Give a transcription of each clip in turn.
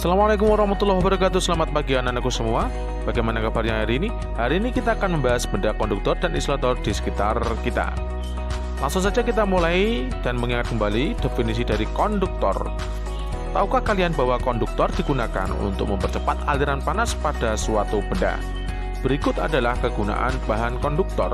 Assalamualaikum warahmatullahi wabarakatuh. Selamat pagi anak-anakku semua. Bagaimana kabarnya hari ini? Hari ini kita akan membahas benda konduktor dan isolator di sekitar kita. Langsung saja kita mulai dan mengingat kembali definisi dari konduktor. Tahukah kalian bahwa konduktor digunakan untuk mempercepat aliran panas pada suatu benda? Berikut adalah kegunaan bahan konduktor.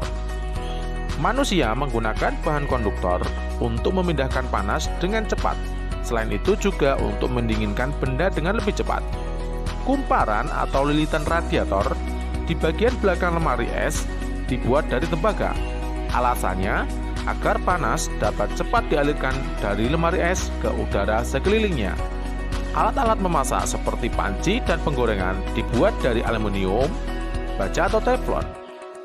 Manusia menggunakan bahan konduktor untuk memindahkan panas dengan cepat. Selain itu juga untuk mendinginkan benda dengan lebih cepat. Kumparan atau lilitan radiator di bagian belakang lemari es dibuat dari tembaga. Alasannya agar panas dapat cepat dialirkan dari lemari es ke udara sekelilingnya. Alat-alat memasak seperti panci dan penggorengan dibuat dari aluminium, baja atau teflon.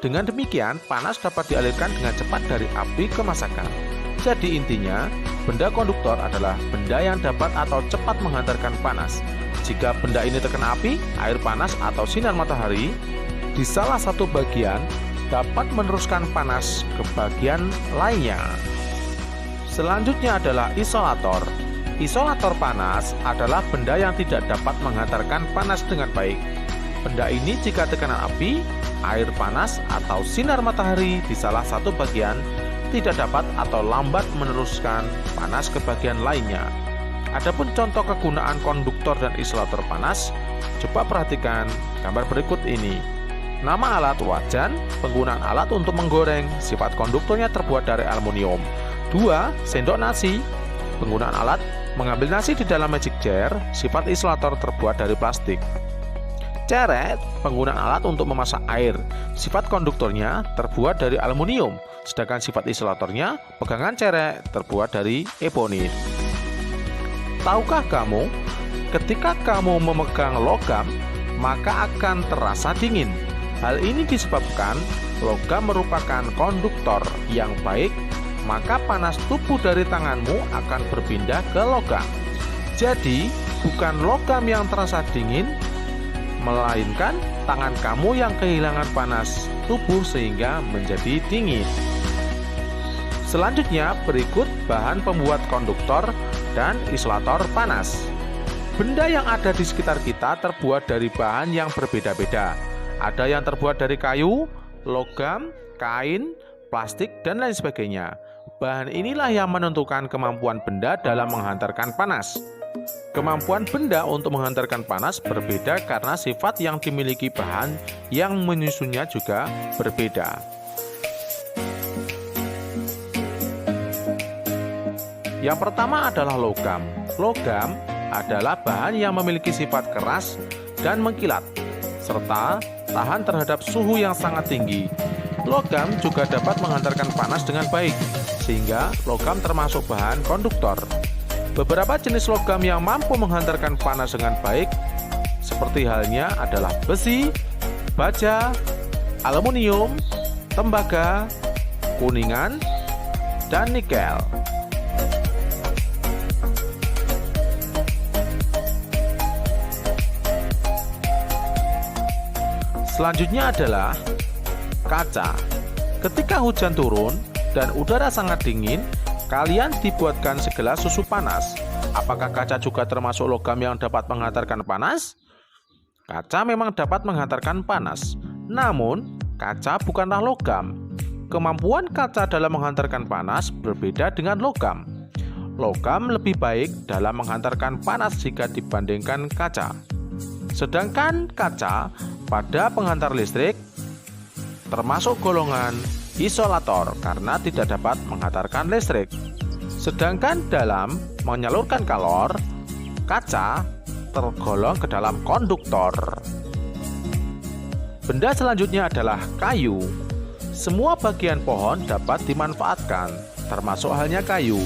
Dengan demikian, panas dapat dialirkan dengan cepat dari api ke masakan. Jadi intinya, benda konduktor adalah benda yang dapat atau cepat menghantarkan panas. Jika benda ini terkena api, air panas atau sinar matahari di salah satu bagian dapat meneruskan panas ke bagian lainnya. Selanjutnya adalah isolator. Isolator panas adalah benda yang tidak dapat menghantarkan panas dengan baik. Benda ini jika terkena api, air panas atau sinar matahari di salah satu bagian tidak dapat atau lambat meneruskan panas ke bagian lainnya. Adapun contoh kegunaan konduktor dan isolator panas, coba perhatikan gambar berikut ini. Nama alat wajan, penggunaan alat untuk menggoreng, sifat konduktornya terbuat dari aluminium. 2. Sendok nasi, penggunaan alat mengambil nasi di dalam magic jar, sifat isolator terbuat dari plastik. Ceret, penggunaan alat untuk memasak air, sifat konduktornya terbuat dari aluminium, sedangkan sifat isolatornya pegangan ceret terbuat dari ebonit. Tahukah kamu, ketika kamu memegang logam, maka akan terasa dingin. Hal ini disebabkan logam merupakan konduktor yang baik, maka panas tubuh dari tanganmu akan berpindah ke logam. Jadi, bukan logam yang terasa dingin, melainkan tangan kamu yang kehilangan panas tubuh sehingga menjadi dingin. Selanjutnya berikut bahan pembuat konduktor dan isolator panas. Benda yang ada di sekitar kita terbuat dari bahan yang berbeda-beda. Ada yang terbuat dari kayu, logam, kain, plastik, dan lain sebagainya. Bahan inilah yang menentukan kemampuan benda dalam menghantarkan panas. Kemampuan benda untuk menghantarkan panas berbeda karena sifat yang dimiliki bahan yang menyusunnya juga berbeda. Yang pertama adalah logam. Logam adalah bahan yang memiliki sifat keras dan mengkilat, serta tahan terhadap suhu yang sangat tinggi. Logam juga dapat menghantarkan panas dengan baik, sehingga logam termasuk bahan konduktor. Beberapa jenis logam yang mampu menghantarkan panas dengan baik seperti halnya adalah besi, baja, aluminium, tembaga, kuningan, dan nikel. Selanjutnya adalah kaca. Ketika hujan turun dan udara sangat dingin, kalian dibuatkan segelas susu panas. Apakah kaca juga termasuk logam yang dapat menghantarkan panas? Kaca memang dapat menghantarkan panas, namun kaca bukanlah logam. Kemampuan kaca dalam menghantarkan panas berbeda dengan logam. Logam lebih baik dalam menghantarkan panas jika dibandingkan kaca. Sedangkan kaca pada penghantar listrik termasuk golongan isolator karena tidak dapat menghantarkan listrik. Sedangkan dalam menyalurkan kalor, kaca tergolong ke dalam konduktor. Benda selanjutnya adalah kayu. Semua bagian pohon dapat dimanfaatkan, termasuk halnya kayu.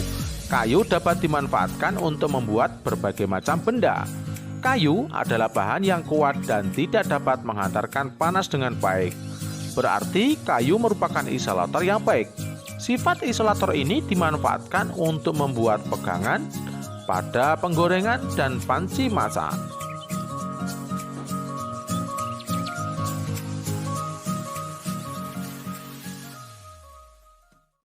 Kayu dapat dimanfaatkan untuk membuat berbagai macam benda. Kayu adalah bahan yang kuat dan tidak dapat menghantarkan panas dengan baik. Berarti kayu merupakan isolator yang baik. Sifat isolator ini dimanfaatkan untuk membuat pegangan pada penggorengan dan panci masak.